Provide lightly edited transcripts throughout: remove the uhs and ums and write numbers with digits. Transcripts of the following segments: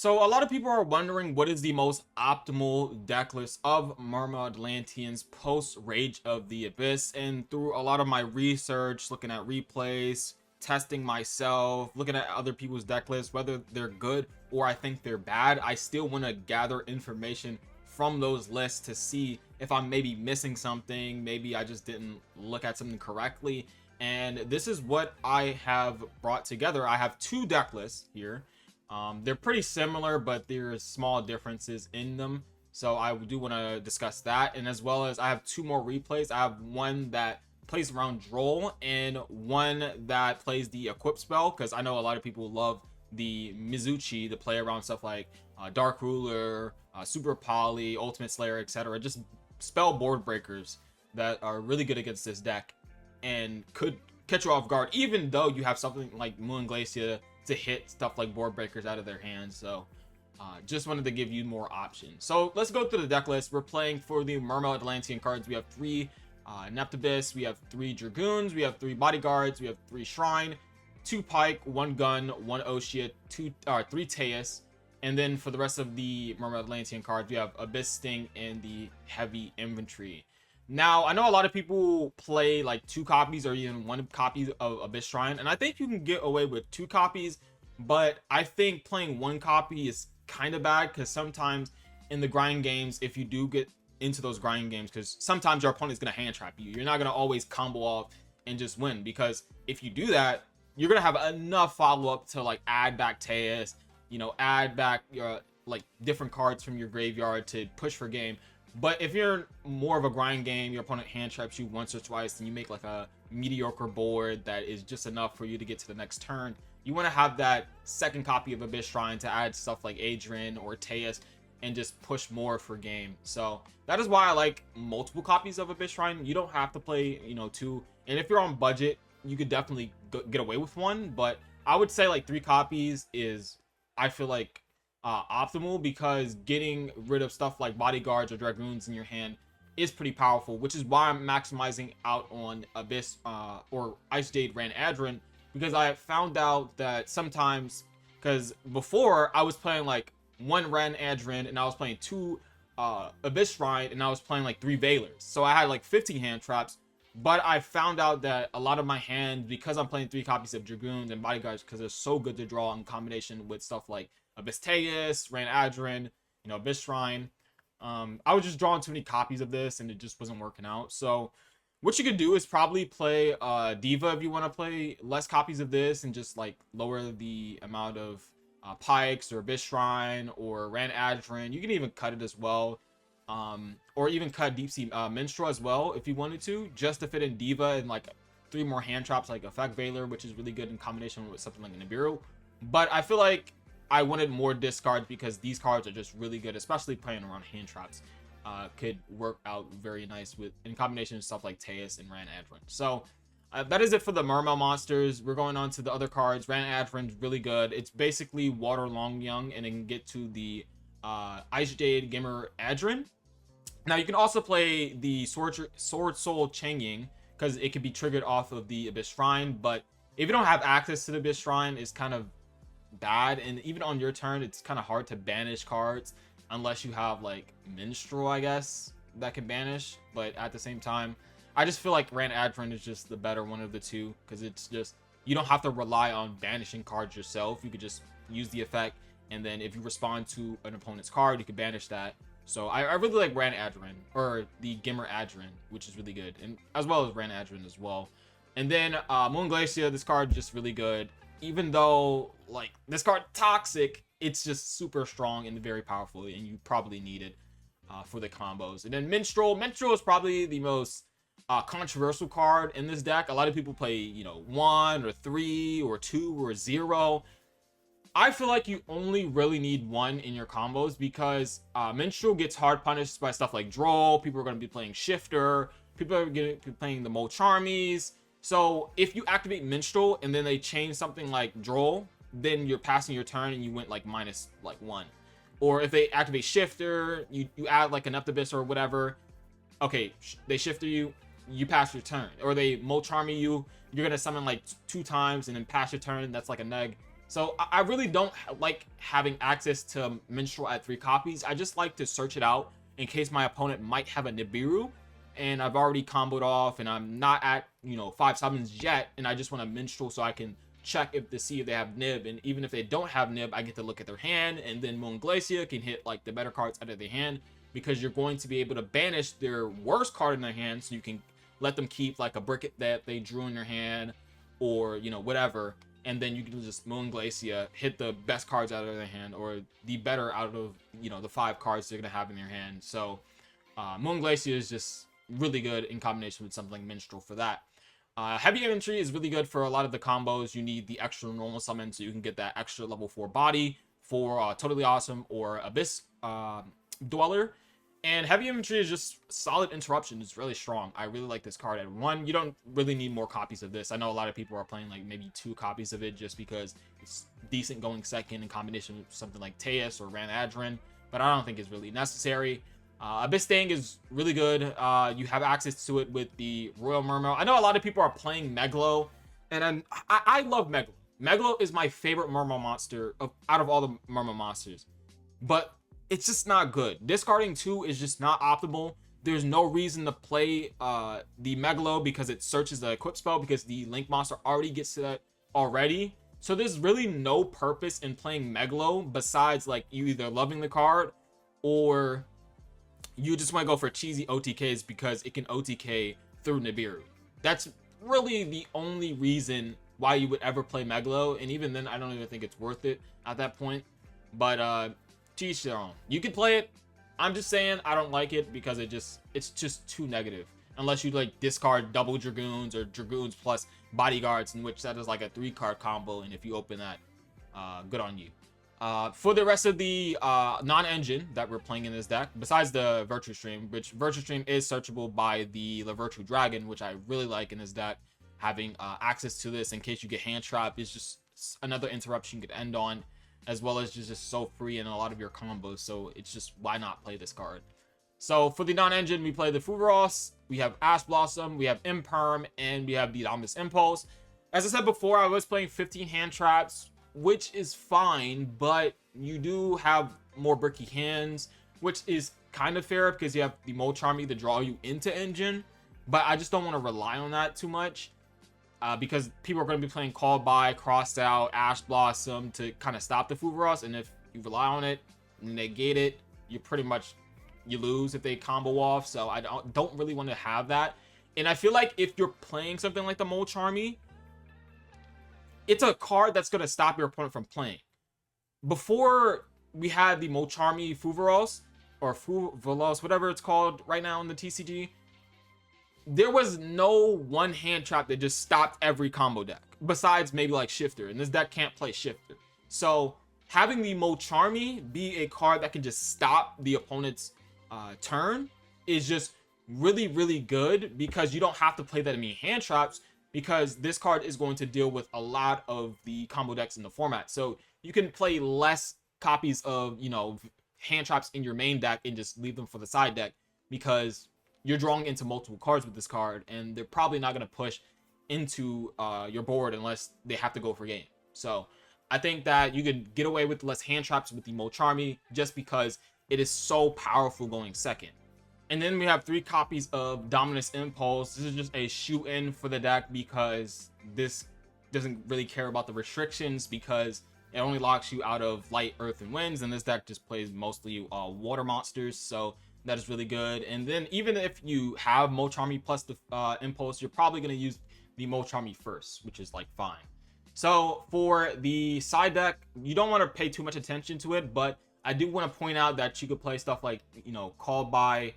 So a lot of people are wondering what is the most optimal deck list of Mermail Atlanteans post Rage of the Abyss, and through a lot of my research, looking at replays, testing myself, looking at other people's deck lists, whether they're good or I think they're bad, I still want to gather information from those lists to see if I'm maybe missing something, maybe I just didn't look at something correctly. And this is what I have brought together. I have two deck lists here. They're pretty similar, but there's small differences in them. So I do want to discuss that. And as well as I have two more replays. I have one that plays around Droll and one that plays the equip spell, because I know a lot of people love the Mizuchi to play around stuff like Dark Ruler, Super Poly, Ultimate Slayer, etc. Just spell board breakers that are really good against this deck and could catch you off guard, even though you have something like Moon Glacier to hit stuff like board breakers out of their hands. So just wanted to give you more options. So let's go through the deck list. We're playing for the Mermail Atlantean cards. We have 3 Neptibus, we have 3 Dragoons, we have 3 Bodyguards, we have 3 Shrine, 2 Pike, 1 Gun, 1 Oshia, 3 Teus. And then for the rest of the Mermail Atlantean cards, we have Abyss Sting and the Heavy Infantry. Now, I know a lot of people play like 2 copies or even 1 copy of Abyss Shrine, and I think you can get away with 2 copies, but I think playing 1 copy is kind of bad, because sometimes in the grind games, if you do get into those grind games, because sometimes your opponent's going to hand trap you, you're not going to always combo off and just win, because if you do that, you're going to have enough follow-up to like add back Teus, you know, add back your like different cards from your graveyard to push for game. But if you're more of a grind game, your opponent hand traps you once or twice, and you make like a mediocre board that is just enough for you to get to the next turn, you want to have that second copy of Abyss Shrine to add stuff like Adrian or Teus and just push more for game. So that is why I like multiple copies of Abyss Shrine. You don't have to play, you know, 2. And if you're on budget, you could definitely get away with 1. But I would say like 3 copies is, I feel like, optimal, because getting rid of stuff like Bodyguards or Dragoons in your hand is pretty powerful, which is why I'm maximizing out on Abyss or Ice Jade Ran Adrin, because I found out that sometimes, because before I was playing like 1 Ran Adrin and I was playing 2 Abyss Shrine and I was playing like 3 Veilers, so I had like 15 hand traps. But I found out that a lot of my hands, because I'm playing 3 copies of Dragoons and Bodyguards, because they're so good to draw in combination with stuff like Abyss Teus, Ran Adrin, you know, Abyss Shrine, I was just drawing too many copies of this and it just wasn't working out. So what you could do is probably play Diva if you want to play less copies of this and just like lower the amount of Pikes or Abyss Shrine or Ran Adrin. You can even cut it as well. Or even cut Deep Sea Minstrel as well if you wanted to, just to fit in Diva and like 3 more hand traps like Effect Veiler, which is really good in combination with something like Nibiru. But I feel like I wanted more discards, because these cards are just really good, especially playing around hand traps. Could work out very nice with in combination with stuff like Teus and Ran Adrin. So that is it for the Mermail monsters. We're going on to the other cards. Ran Adrin's really good. It's basically Water Long Young, and then get to the Ice Jade Gamer Adrin. Now you can also play the Sword Soul Changying, because it can be triggered off of the Abyss Shrine, but if you don't have access to the Abyss Shrine, it's kind of bad, and even on your turn it's kind of hard to banish cards unless you have like Minstrel, I guess, that can banish. But at the same time, I just feel like Ran Adrin is just the better one of the two, because it's just, you don't have to rely on banishing cards yourself. You could just use the effect, and then if you respond to an opponent's card, you can banish that. So I really like Ran Adrin, or the Gimmer Adrin, which is really good, and as well as Ran Adrin as well. And then Moon Glacier, this card just really good. Even though like this card toxic, it's just super strong and very powerful, and you probably need it for the combos. And then Minstrel is probably the most controversial card in this deck. A lot of people play, you know, 1 or 3 or 2 or 0. I feel like you only really need 1 in your combos, because Minstrel gets hard punished by stuff like Droll. People are going to be playing Shifter. People are going to be playing the Mo Charmies. So if you activate Minstrel and then they change something like Droll, then you're passing your turn and you went like minus like 1. Or if they activate Shifter, you add like an Neptibus or whatever. Okay, they Shifter you, you pass your turn. Or they Mo Charmy you, you're going to summon like 2 times and then pass your turn. That's like a neg. So I really don't like having access to Minstrel at 3 copies. I just like to search it out in case my opponent might have a Nibiru, and I've already comboed off, and I'm not at, you know, 5 summons yet, and I just want a Minstrel so I can check if to see if they have Nib, and even if they don't have Nib, I get to look at their hand, and then Moon Glacier can hit like the better cards out of their hand, because you're going to be able to banish their worst card in their hand, so you can let them keep like a Bricket that they drew in their hand, or, you know, whatever, and then you can just Moon Glacier, hit the best cards out of their hand, or the better out of, you know, the 5 cards they're gonna have in their hand. So Moon Glacier is just really good in combination with something like Minstrel for that. Heavy Infantry is really good for a lot of the combos. You need the extra normal summon so you can get that extra level 4 body for Totally Awesome or Abyss Dweller. And Heavy Infantry is just solid interruption. It's really strong. I really like this card. At 1, you don't really need more copies of this. I know a lot of people are playing like maybe 2 copies of it just because it's decent going second in combination with something like Teus or Ranadrin, but I don't think it's really necessary. Abyss Sting is really good. You have access to it with the Royal Mermail. I know a lot of people are playing Megalo, and I love Megalo. Megalo is my favorite Mermail monster out of all the Mermail monsters, but it's just not good. Discarding 2 is just not optimal. There's no reason to play the Megalo because it searches the equip spell, because the Link monster already gets to that already. So there's really no purpose in playing Megalo besides like you either loving the card or you just want to go for cheesy OTKs because it can OTK through Nibiru. That's really the only reason why you would ever play Megalo, and even then I don't even think it's worth it at that point. But to each their own. You can play it. I'm just saying I don't like it because it's just too negative. Unless you like discard double Dragoons or Dragoons plus Bodyguards, in which that is like a 3-card combo, and if you open that, good on you. For the rest of the non-engine that we're playing in this deck, besides the Virtue Stream, which Virtue Stream is searchable by the Virtue Dragon, which I really like in this deck, having access to this in case you get hand trap is just another interruption you could end on, as well as just so free in a lot of your combos. So it's just, why not play this card? So for the non-engine, we play the Fuvaros, we have Ash Blossom, we have Imperm, and we have the Dominus Impulse. As I said before, I was playing 15 hand traps, which is fine, but you do have more bricky hands, which is kind of fair because you have the Molcharmy to draw you into engine, but I just don't want to rely on that too much. Because people are going to be playing Call By, Crossed Out, Ash Blossom to kind of stop the Fuvaros, and if you rely on it and negate it, you lose if they combo off. So I don't really want to have that. And I feel like if you're playing something like the Molcharmy, it's a card that's going to stop your opponent from playing. Before we had the Molcharmy Fuvaros, or Fuvaros, whatever it's called right now in the TCG, there was no one hand trap that just stopped every combo deck, besides maybe like Shifter, and this deck can't play Shifter. So having the Molcharmy be a card that can just stop the opponent's turn is just really, really good, because you don't have to play that many hand traps, because this card is going to deal with a lot of the combo decks in the format. So you can play less copies of, you know, hand traps in your main deck and just leave them for the side deck, because you're drawing into multiple cards with this card, and they're probably not going to push into your board unless they have to go for game. So I think that you could get away with less hand traps with the Molcharmy just because it is so powerful going second. And then we have 3 copies of Dominus Impulse. This is just a shoot-in for the deck because this doesn't really care about the restrictions, because it only locks you out of Light, Earth, and Winds, and this deck just plays mostly water monsters, so that is really good. And then even if you have Molcharmy plus the Impulse, you're probably going to use the Molcharmy first, which is like fine. So for the side deck, you don't want to pay too much attention to it, but I do want to point out that you could play stuff like, you know, Call By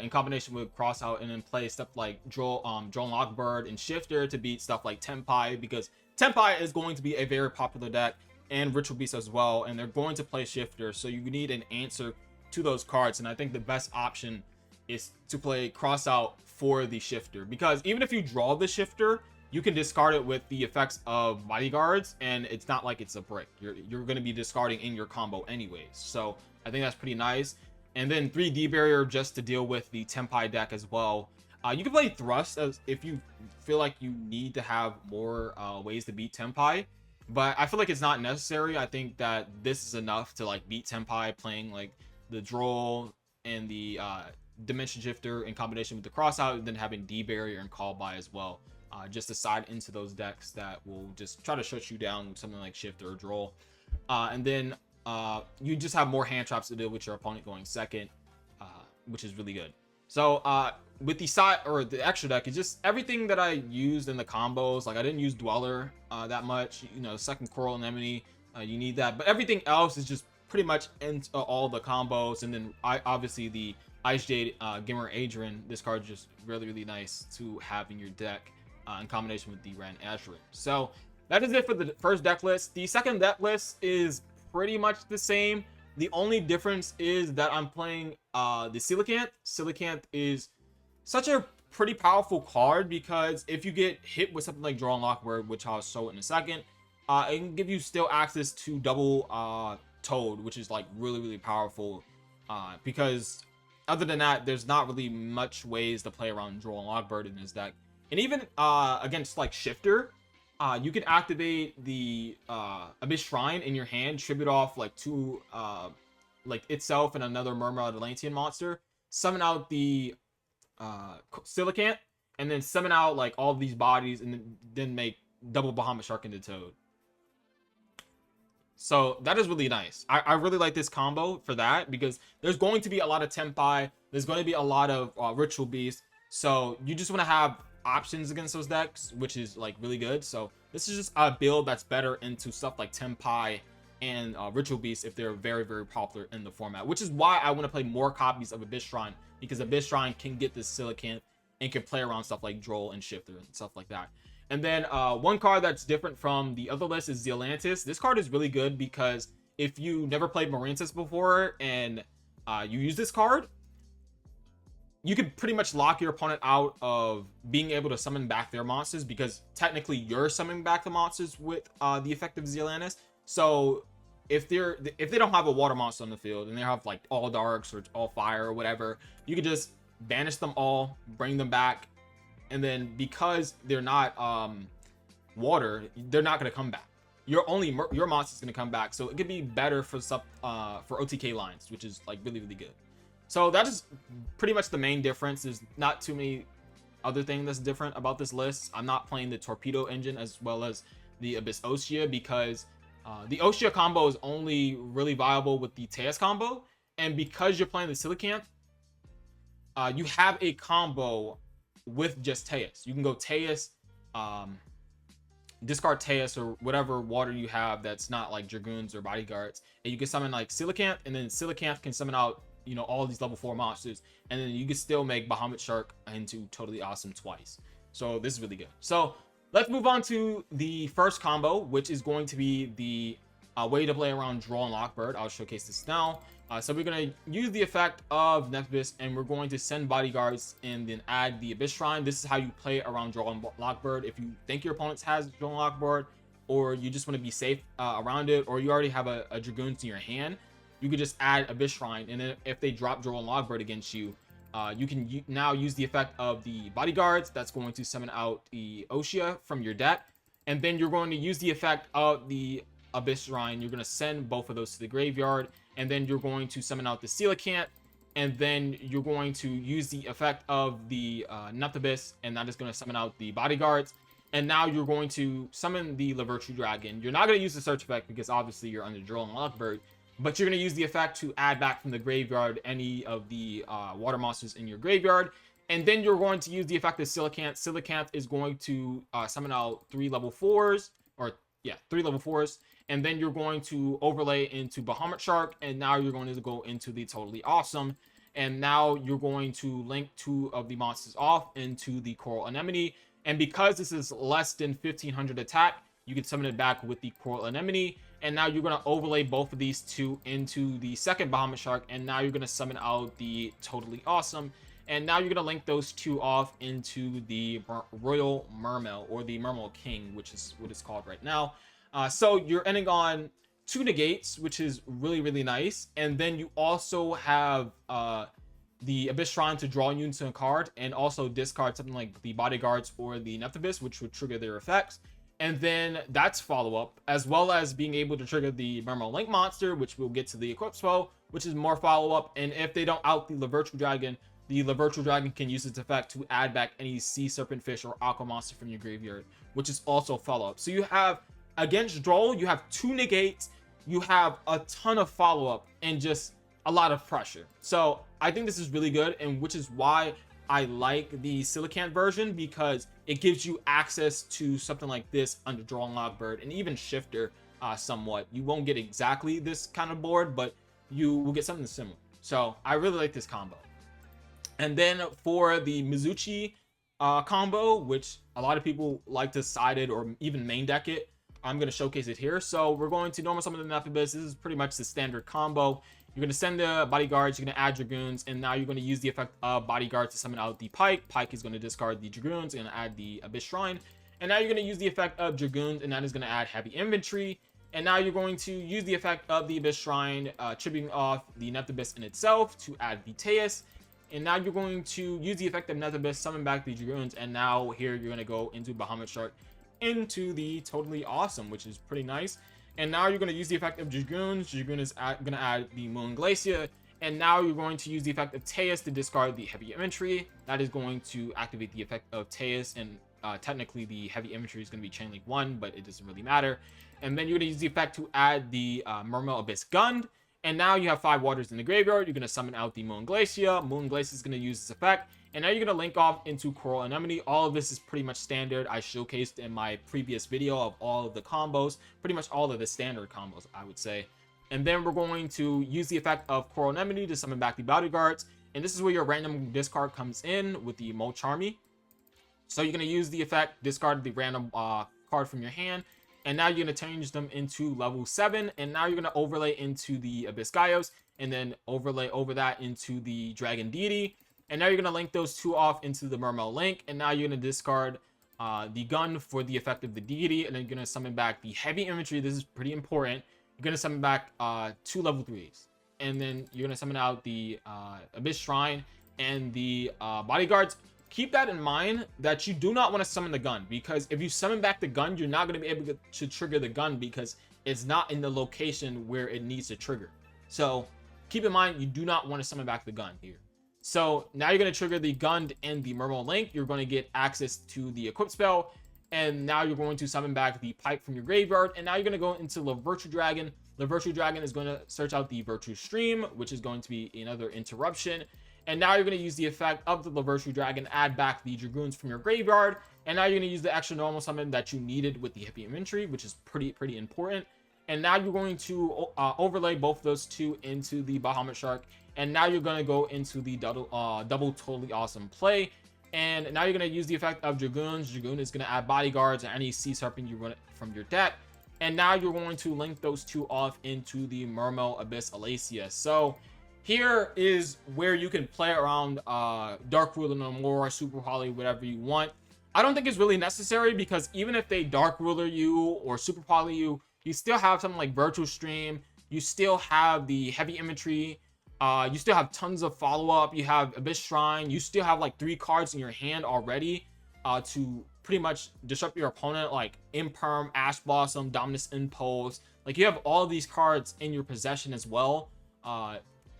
in combination with Cross Out, and then play stuff like Drone Lockbird and Shifter to beat stuff like Tenpai, because Tenpai is going to be a very popular deck, and Ritual Beast as well, and they're going to play Shifter, so you need an answer to those cards. And I think the best option is to play Cross Out for the Shifter, because even if you draw the Shifter, you can discard it with the effects of Bodyguards, and it's not like it's a brick. You're going to be discarding in your combo anyways, so I think that's pretty nice. And then 3D Barrier just to deal with the Tenpai deck as well. You can play Thrust as if you feel like you need to have more ways to beat Tenpai, but I feel like it's not necessary. I think that this is enough to like beat Tenpai playing like the Droll and the Dimension Shifter in combination with the Crossout, and then having D Barrier and Call By as well. Just to side into those decks that will just try to shut you down with something like Shifter or Droll. And then you just have more hand traps to deal with your opponent going second, which is really good. So with the side or the extra deck, it's just everything that I used in the combos. Like I didn't use Dweller that much. You know, second Coral Anemone, you need that, but everything else is just pretty much into all the combos. And then obviously the Ice Jade Gimmer Adrian. This card is just really nice to have in your deck in combination with the Ren Ashram. So that is it for the first deck list. The second deck list is pretty much the same. The only difference is that I'm playing the Coelacanth. Coelacanth is such a pretty powerful card because if you get hit with something like Draw and Lockbird, which I'll show in a second, it can give you still access to double Toad, which is like really powerful because other than that, there's not really much ways to play around Draw and Lockbird in this deck. And even against like Shifter, you can activate the Abyss Shrine in your hand, tribute off like two like itself and another Mermail Atlantean monster, summon out the Coelacanth, and then summon out like all these bodies, and then make double Bahamut Shark into Toad. So that is really nice. I really like this combo for that because there's going to be a lot of Tenpai, there's going to be a lot of Ritual Beast, so you just want to have options against those decks, which is like really good. So this is just a build that's better into stuff like Tenpai and Ritual Beast if they're very popular in the format, which is why I want to play more copies of Abyss Shrine, because Abyss Shrine can get this Coelacanth and can play around stuff like Droll and Shifter and stuff like that. And then one card that's different from the other list is the Atlantis. This card is really good because if you never played Marintis before and you use this card, you could pretty much lock your opponent out of being able to summon back their monsters, because technically you're summoning back the monsters with the effect of Atlantis. So if they don't have a water monster on the field and they have like all darks or all fire or whatever, you could just banish them all, bring them back, and then because they're not water, they're not going to come back. Your monster's going to come back, so it could be better for for OTK lines, which is like really good. So that is pretty much the main difference. There's not too many other things that's different about this list. I'm not playing the Torpedo Engine as well as the Abyss Oshia because the Oshia combo is only really viable with the Teus combo, and because you're playing the Coelacanth, you have a combo with just Teus. You can go Teus, discard Teus or whatever water you have that's not like Dragoons or Bodyguards, and you can summon like Coelacanth, and then Coelacanth can summon out, you know, all these level 4 monsters, and then you can still make Bahamut Shark into Totally Awesome twice. So this is really good. So let's move on to the first combo, which is going to be the way to play around Draw and Lockbird. I'll showcase this now. So we're going to use the effect of Nephthys, and we're going to send bodyguards and then add the Abyss Shrine. This is how you play around Draw and Lockbird. If you think your opponent has Draw and Lockbird, or you just want to be safe around it, or you already have a Dragoons in your hand, you could just add Abyss Shrine, and then if they drop Draw and Lockbird against you, you can now use the effect of the bodyguards. That's going to summon out the Oshia from your deck, and then you're going to use the effect of the Abyss Shrine. You're going to send both of those to the graveyard, and then you're going to summon out the Coelacanth, and then you're going to use the effect of the Nephthys, and that is going to summon out the bodyguards. And now you're going to summon the Lavirtue Dragon. You're not going to use the search effect because obviously you're under Draw and Lockbird, but you're going to use the effect to add back from the graveyard any of the water monsters in your graveyard. And then you're going to use the effect of Coelacanth. Coelacanth is going to summon out 3 level 4s, or yeah, 3 level 4s. And then you're going to overlay into Bahamut Shark, and now you're going to go into the Totally Awesome. And now you're going to link 2 of the monsters off into the Coral Anemone. And because this is less than 1500 attack, you can summon it back with the Coral Anemone. And now you're going to overlay both of these 2 into the second Bahamut Shark, and now you're going to summon out the Totally Awesome. And now you're going to link those 2 off into the Royal Mermail, or the Mermail King, which is what it's called right now. So you're ending on 2 negates, which is really nice. And then you also have the Abyss Shrine to draw you into a card, and also discard something like the Bodyguards or the Nephthys, which would trigger their effects. And then that's follow-up, as well as being able to trigger the Mermail Link monster, which we'll get to the equip spell, which is more follow-up. And if they don't out the Lavirtual Dragon can use its effect to add back any sea serpent fish or aqua monster from your graveyard, which is also follow-up. So you have, against Droll, you have 2 negates, you have a ton of follow-up, and just a lot of pressure. So I think this is really good, and which is why I like the Silicant version, because it gives you access to something like this under Draw and Lockbird, and even Shifter somewhat. You won't get exactly this kind of board, but you will get something similar. So I really like this combo. And then for the Mizuchi combo, which a lot of people like to side it or even main deck it, I'm going to showcase it here. So we're going to normal summon the Nephibus. This is pretty much the standard combo. You're going to send the bodyguards, you're going to add Dragoons, and now you're going to use the effect of bodyguard to summon out the Pike. Pike is going to discard the Dragoons, and add the Abyss Shrine. And now you're going to use the effect of Dragoons, and that is going to add Heavy Inventory. And now you're going to use the effect of the Abyss Shrine, tripping off the Nephibus in itself to add Vitaeus. And now you're going to use the effect of Nephibus, summon back the Dragoons, and now here you're going to go into Bahamut Shark into the Totally Awesome, which is pretty nice. And now you're going to use the effect of Dragoons. Dragoon is going to add the Moon Glacier. And now you're going to use the effect of Teus to discard the Heavy Inventory. That is going to activate the effect of Teus. And technically the Heavy Inventory is going to be Chain Link 1, but it doesn't really matter. And then you're going to use the effect to add the Mermail Abyss Gund. And now you have 5 waters in the graveyard. You're going to summon out the Moon Glacier. Moon Glacier is going to use this effect. And now you're going to link off into Coral Anemone. All of this is pretty much standard. I showcased in my previous video of all of the combos. Pretty much all of the standard combos, I would say. And then we're going to use the effect of Coral Anemone to summon back the bodyguards. And this is where your random discard comes in with the Molcharmy. So you're going to use the effect, discard the random card from your hand. And now you're going to change them into level 7. And now you're going to overlay into the Abyss Gaios. And then overlay over that into the Dragon Deity. And now you're going to link those 2 off into the Mermail Link. And now you're going to discard the gun for the effect of the deity. And then you're going to summon back the Heavy Inventory. This is pretty important. You're going to summon back 2 level 3s. And then you're going to summon out the Abyss Shrine and the bodyguards. Keep that in mind that you do not want to summon the gun. Because if you summon back the gun, you're not going to be able to trigger the gun because it's not in the location where it needs to trigger. So keep in mind, you do not want to summon back the gun here. So now you're going to trigger the Gund and the Mermail Link. You're going to get access to the equip spell. And now you're going to summon back the Pike from your graveyard. And now you're going to go into Lavirtual Dragon. Lavirtual Dragon is going to search out the Virtue Stream, which is going to be another interruption. And now you're going to use the effect of the Lavirtual Dragon, add back the Dragoons from your graveyard. And now you're going to use the extra normal summon that you needed with the Heavy Inventory, which is pretty important. And now you're going to overlay both of those 2 into the Bahamut Shark. And now you're going to go into the double Totally Awesome play. And now you're going to use the effect of Dragoons. Dragoon is going to add bodyguards or any Sea Serpent you run from your deck. And now you're going to link those 2 off into the Mermail Abyss Alacia. So here is where you can play around Dark Ruler no more, Super Poly, whatever you want. I don't think it's really necessary because even if they Dark Ruler you or Super Poly you, you still have something like Virtual Stream. You still have the Heavy Inventory. You still have tons of follow-up. You have Abyss Shrine. You still have like 3 cards in your hand already to pretty much disrupt your opponent, like Imperm, Ash Blossom, Dominus Impulse. Like you have all of these cards in your possession as well,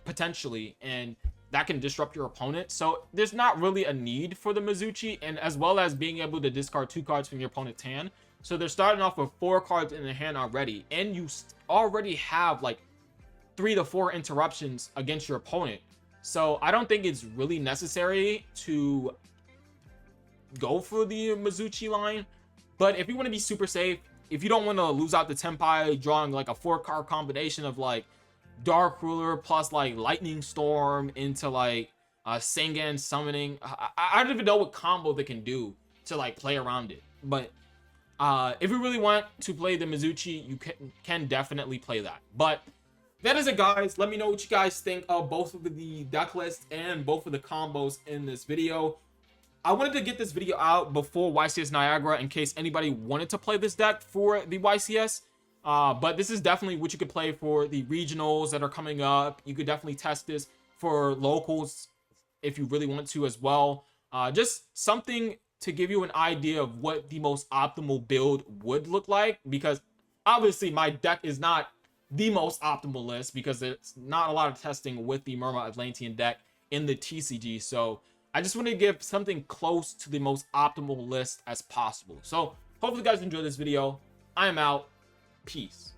potentially, and that can disrupt your opponent. So there's not really a need for the Mizuchi, and as well as being able to discard 2 cards from your opponent's hand. So they're starting off with 4 cards in their hand already, and you already have like 3 to 4 interruptions against your opponent. So I don't think it's really necessary to go for the Mizuchi line. But if you want to be super safe, if you don't want to lose out the Tenpai, drawing like a 4-card combination of like Dark Ruler plus like Lightning Storm into like Sengen summoning, I don't even know what combo they can do to like play around it. But if you really want to play the Mizuchi, you can definitely play that. But that is it, guys. Let me know what you guys think of both of the deck lists and both of the combos in this video. I wanted to get this video out before YCS Niagara in case anybody wanted to play this deck for the YCS. But this is definitely what you could play for the regionals that are coming up. You could definitely test this for locals if you really want to as well. Just something to give you an idea of what the most optimal build would look like, because obviously my deck is not the most optimal list because there's not a lot of testing with the Mermail Atlantean deck in the TCG. So I just want to give something close to the most optimal list as possible. So hopefully you guys enjoyed this video. I am out. Peace.